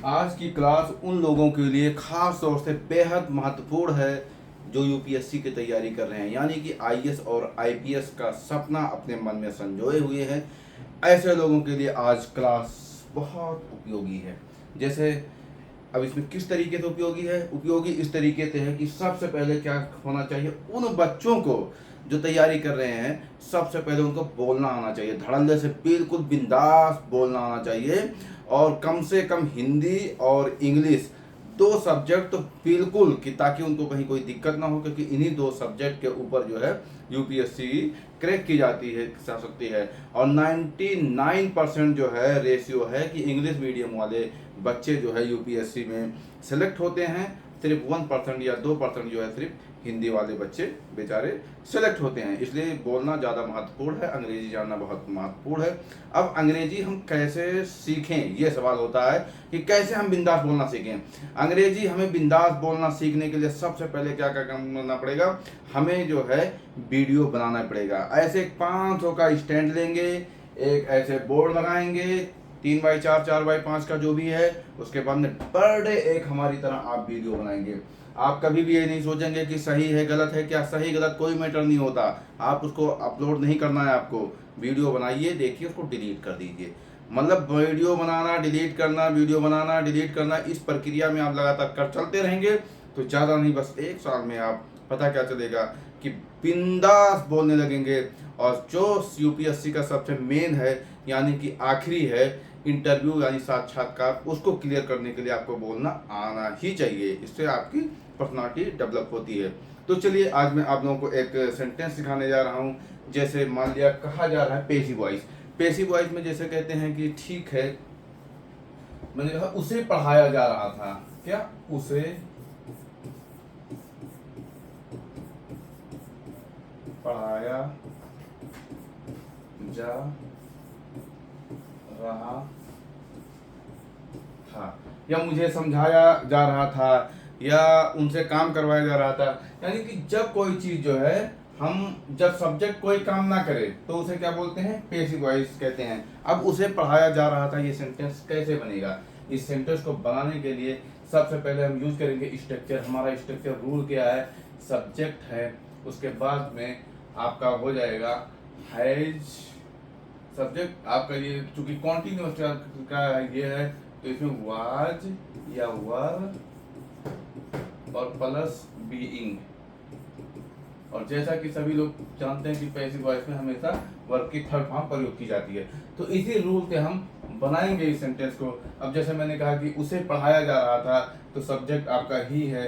आज की क्लास उन लोगों के लिए खास तौर से बेहद महत्वपूर्ण है जो यूपीएससी की तैयारी कर रहे हैं, यानी कि आईएएस और आईपीएस का सपना अपने मन में संजोए हुए हैं। ऐसे लोगों के लिए आज क्लास बहुत उपयोगी है। जैसे अब इसमें किस तरीके से उपयोगी है? उपयोगी इस तरीके से है कि सबसे पहले क्या होना चाहिए, उन बच्चों को जो तैयारी कर रहे हैं सबसे पहले उनको बोलना आना चाहिए, धड़ल्ले से बिल्कुल बिंदास बोलना आना चाहिए। और कम से कम हिंदी और इंग्लिश दो सब्जेक्ट तो बिल्कुल, कि ताकि उनको कहीं कोई दिक्कत ना हो, क्योंकि इन्हीं दो सब्जेक्ट के ऊपर जो है यूपीएससी क्रैक की जाती है, जा सकती है। और 99% जो है रेशियो है कि इंग्लिश मीडियम वाले बच्चे जो है यूपीएससी में सेलेक्ट होते हैं। सिर्फ 1% या 2% जो है सिर्फ हिंदी वाले बच्चे बेचारे सेलेक्ट होते हैं। इसलिए बोलना ज़्यादा महत्वपूर्ण है, अंग्रेजी जानना बहुत महत्वपूर्ण है। अब अंग्रेजी हम कैसे सीखें, ये सवाल होता है कि कैसे हम बिंदास बोलना सीखें। अंग्रेजी हमें बिंदास बोलना सीखने के लिए सबसे पहले क्या क्या करना पड़ेगा, हमें जो है वीडियो बनाना पड़ेगा। ऐसे 500 का स्टैंड लेंगे, एक ऐसे बोर्ड लगाएंगे 3x4 4x5 का जो भी है, उसके बाद में पर डे एक हमारी तरह आप वीडियो बनाएंगे। आप कभी भी ये नहीं सोचेंगे कि सही है गलत है, क्या सही गलत कोई मैटर नहीं होता। आप उसको अपलोड नहीं करना है, आपको वीडियो बनाइए, देखिए, उसको डिलीट कर दीजिए। मतलब वीडियो बनाना डिलीट करना, वीडियो बनाना डिलीट करना, इस प्रक्रिया में आप लगातार कर चलते रहेंगे तो ज़्यादा नहीं, बस 1 साल में आप पता क्या चलेगा कि बिंदास बोलने लगेंगे। और जो यूपीएससी का सबसे मेन है, यानी कि आखिरी है, इंटरव्यू यानी साक्षात्कार, उसको क्लियर करने के लिए आपको बोलना आना ही चाहिए। इससे आपकी पर्सनालिटी डेवलप होती है। तो चलिए आज मैं आप लोगों को एक सेंटेंस सिखाने जा रहा हूँ। जैसे मान लिया कहा जा रहा है पैसिव वॉइस। पैसिव वॉइस में जैसे कहते हैं कि ठीक है, मैंने कहा उसे पढ़ाया जा रहा था, क्या उसे पढ़ाया जा रहा था, या मुझे समझाया जा रहा था, या उनसे काम करवाया जा रहा था। यानी कि जब कोई चीज जो है, हम जब सब्जेक्ट कोई काम ना करे तो उसे क्या बोलते हैं, पैसिव वॉइस कहते हैं। अब उसे पढ़ाया जा रहा था, ये सेंटेंस कैसे बनेगा? इस सेंटेंस को बनाने के लिए सबसे पहले हम यूज करेंगे स्ट्रक्चर। हमारा स्ट्रक्चर रूल क्या है, सब्जेक्ट है, उसके बाद में आपका हो जाएगा हैज, सब्जेक्ट आपका ये चूंकि कॉन्टिन्यूअस का ये है तो इसमें वाज या वर और प्लस बीइंग। और जैसा कि सभी लोग जानते हैं कि पैसिव वॉइस में हमेशा वर्ब की थर्ड फॉर्म प्रयोग की जाती है, तो इसी रूल से हम बनाएंगे इस सेंटेंस को। अब जैसे मैंने कहा कि उसे पढ़ाया जा रहा था, तो सब्जेक्ट आपका ही है,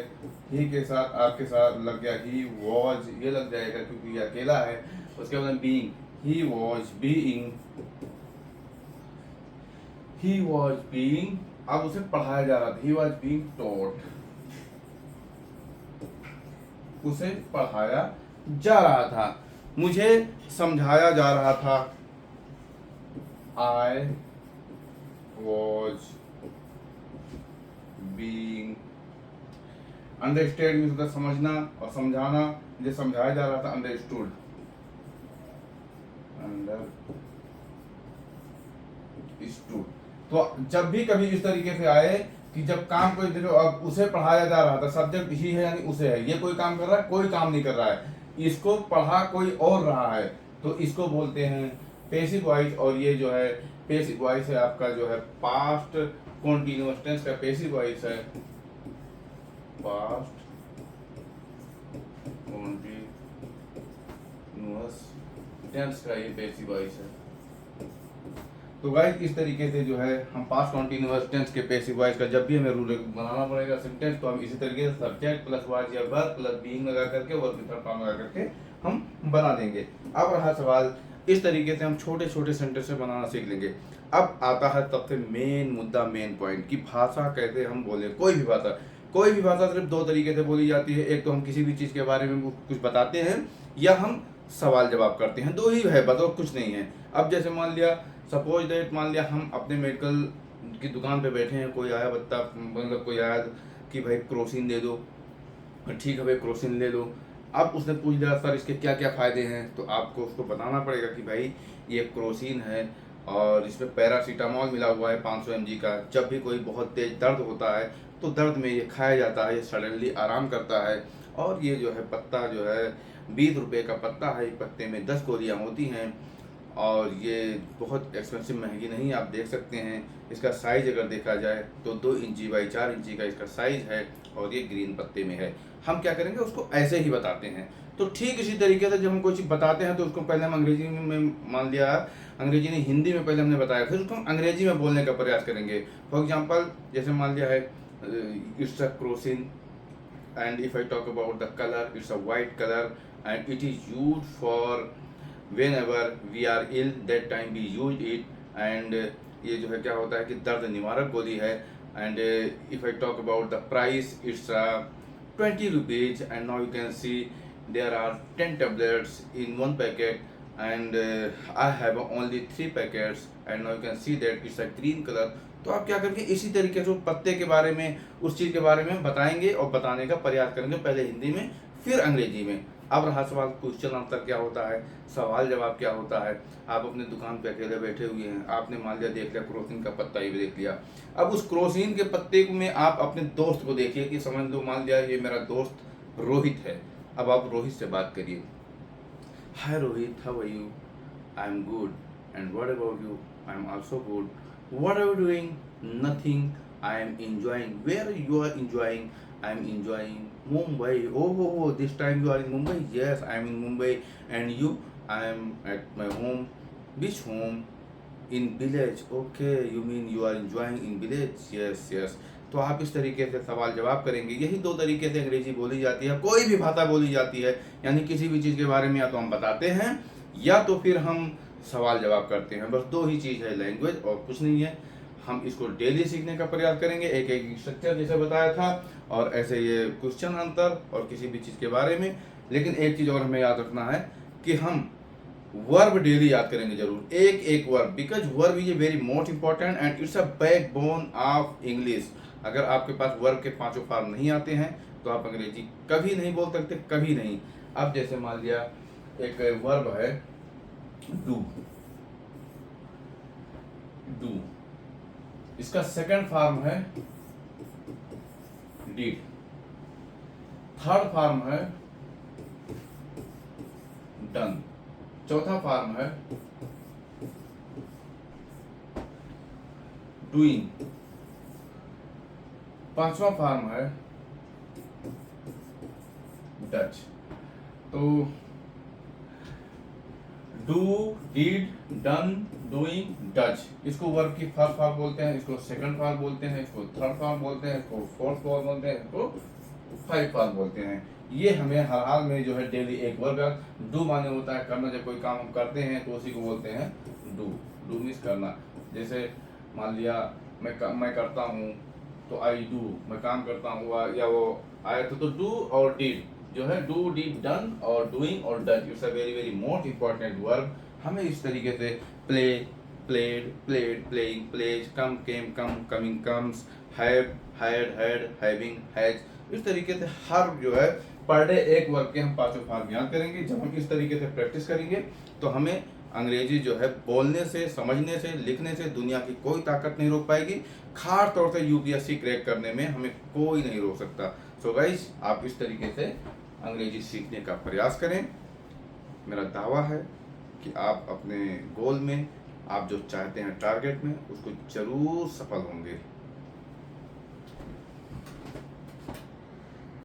ही के साथ आपके साथ लग गया ही वॉज, ये लग जाएगा क्योंकि ये अकेला है। उसके बाद being, he was being, he was being. अब उसे पढ़ाया जा रहा था, ही वॉज बीइंग टॉट, उसे पढ़ाया जा रहा था, मुझे समझाया जा रहा था, I was being, understand means समझना और समझाना, मुझे समझाया जा रहा था, अंडरस्टूड, अंडरस्टूड। तो जब भी कभी इस तरीके से आए कि जब काम कोई देखो, अब उसे पढ़ाया जा रहा था, सब्जेक्ट ही है यानी उसे है, ये कोई काम कर रहा है, कोई काम नहीं कर रहा है, इसको पढ़ा कोई और रहा है, तो इसको बोलते हैं पैसिव वॉइस। और ये जो है पैसिव वॉइस है आपका जो है पास्ट कॉन्टिन्यूअस टेंस का पैसिव वॉइस है, पास्ट कॉन्टिन्यूअस टेंस का ये पैसिव वॉइस है। तो गाइस इस तरीके से जो है हम पास्ट कॉन्टिन्यूअस टेंस के पैसिव वॉइस का जब भी हमें रूल बनाना पड़ेगा सेंटेंस, तो हम इसी तरीके से सब्जेक्ट प्लस वाज या वर्ब प्लस बीइंग लगा करके वर्ब की थर्ड फॉर्म लगा करके हम बना देंगे। अब रहा सवाल, इस तरीके से हम छोटे छोटे सेंटेंस बनाना सीख लेंगे। अब आता है सबसे मेन मुद्दा, मेन पॉइंट, कि भाषा कैसे हम बोले। कोई भी भाषा सिर्फ 2 तरीके से बोली जाती है। एक तो हम किसी भी चीज़ के बारे में कुछ बताते हैं, या हम सवाल जवाब करते हैं, 2 ही है, बस और कुछ नहीं है। अब जैसे मान लिया, सपोज दैट, मान लिया हम अपने मेडिकल की दुकान पे बैठे हैं, कोई आया बत्ता, मतलब कोई आया कि भाई क्रोसिन दे दो, ठीक है भाई क्रोसिन ले लो। अब उसने पूछ लिया सर इसके क्या क्या फ़ायदे हैं, तो आपको उसको बताना पड़ेगा कि भाई ये क्रोसिन है और इसमें पैरासीटामोल मिला हुआ है 500 mg का। जब भी कोई बहुत तेज दर्द होता है तो दर्द में ये खाया जाता है, ये सडनली आराम करता है। और ये जो है पत्ता जो है 20 रुपये का पत्ता है, एक पत्ते में 10 गोलियाँ होती हैं और ये बहुत एक्सपेंसिव, महंगी नहीं, आप देख सकते हैं। इसका साइज़ अगर देखा जाए तो 2 इंची बाई 4 इंची का इसका साइज़ है और ये ग्रीन पत्ते में है। हम क्या करेंगे, उसको ऐसे ही बताते हैं। तो ठीक इसी तरीके से जब हम कोई चीज़ बताते हैं तो उसको पहले हम अंग्रेजी में मान लिया, अंग्रेजी नहीं हिंदी में पहले हमने बताया, फिर उसको हम अंग्रेजी में बोलने का प्रयास करेंगे। फॉर एग्जाम्पल जैसे मान लिया है it's a Crocin, and if I talk about the color, it's a white color and it is used for whenever we are ill, that time we use it। and ये जो है क्या होता है कि दर्द निवारक गोली है। and if I talk about the price, it's 20 rupees and now you can see there are 10 tablets in one packet and I have only 3 packets and now you can see that it's a green color। तो आप क्या करेंगे, इसी तरीके से उस पत्ते के बारे में, उस चीज़ के बारे में बताएंगे और बताने का प्रयास करेंगे, पहले हिंदी में फिर अंग्रेजी में। अब रहा सवाल क्वेश्चन आंसर क्या होता है, सवाल जवाब क्या होता है। आप अपने दुकान पे अकेले बैठे हुए हैं, आपने मान लिया देख लिया क्रोसिन का पत्ता ही देख लिया। अब उस क्रोसिन के पत्ते में आप अपने दोस्त को देखिए कि समझ लो मान लिया ये मेरा दोस्त रोहित है। अब आप रोहित से बात करिए, hi Rohit, how are you? I am good and what about you? I am also good. What are you doing? Nothing. I am enjoying. Where you are enjoying? I am enjoying Mumbai. Oh, this time you are in Mumbai? Yes, I am in Mumbai. And you? I am at my home. Which home? In village. Okay, you mean you are enjoying in village? Yes। तो आप इस तरीके से सवाल जवाब करेंगे। यही 2 तरीके से अंग्रेजी बोली जाती है, कोई भी भाषा बोली जाती है। यानी किसी भी चीज़ के बारे में या तो हम बताते हैं या तो फिर हम सवाल जवाब करते हैं। बस 2 ही चीज़ है, लैंग्वेज और कुछ नहीं है। हम इसको डेली सीखने का प्रयास करेंगे, एक एक स्ट्रक्चर जैसे बताया था, और ऐसे ये क्वेश्चन आंसर और किसी भी चीज़ के बारे में। लेकिन एक चीज़ और हमें याद रखना है कि हम वर्ब डेली याद करेंगे जरूर, एक एक verb, because verb is a very most important and it's a backbone of English. अगर आपके पास वर्ब के 5 फॉर्म नहीं आते हैं तो आप अंग्रेजी कभी नहीं बोल सकते, कभी नहीं। अब जैसे मान लिया एक वर्ब है डू, इसका सेकंड फॉर्म है डिड, थर्ड फॉर्म है डन, चौथा फॉर्म है डूइंग, पांचवा फॉर्म है डच। तो do, did, done, doing, Dutch, इसको वर्ब की फर्स्ट फॉर्म बोलते हैं, इसको सेकंड फॉर्म बोलते हैं, इसको थर्ड फॉर्म बोलते हैं, इसको फोर्थ फॉर्म बोलते हैं, इसको फाइव फॉर्म बोलते हैं। ये हमें हर हाल में जो है डेली एक वर्ब, डू माने होता है करना, जब कोई काम हम करते हैं तो उसी को बोलते हैं डू। डू मीन्स करना। जैसे मान लिया मैं करता हूँ तो आई डू, मैं काम करता हूँ, या वो आया तो डू और डिड जो है, डू, डिड, डन और डूइंग और does, it's a very very most important verb. हमें इस तरीके से play, played, played, playing, plays, come, came, come, coming, comes, have, had, had, having, has, इस तरीके से हर जो है पर डे एक वर्ब के हम 5 फॉर्म याद करेंगे। जब हम इस तरीके से प्रैक्टिस करेंगे तो हमें अंग्रेजी जो है बोलने से, समझने से, लिखने से दुनिया की कोई ताकत नहीं रोक पाएगी। खास तौर से यूपीएससी क्रैक करने में हमें कोई नहीं रोक सकता। सो गाइस, आप इस तरीके से अंग्रेजी सीखने का प्रयास करें। मेरा दावा है कि आप अपने गोल में, आप जो चाहते हैं टारगेट में, उसको जरूर सफल होंगे।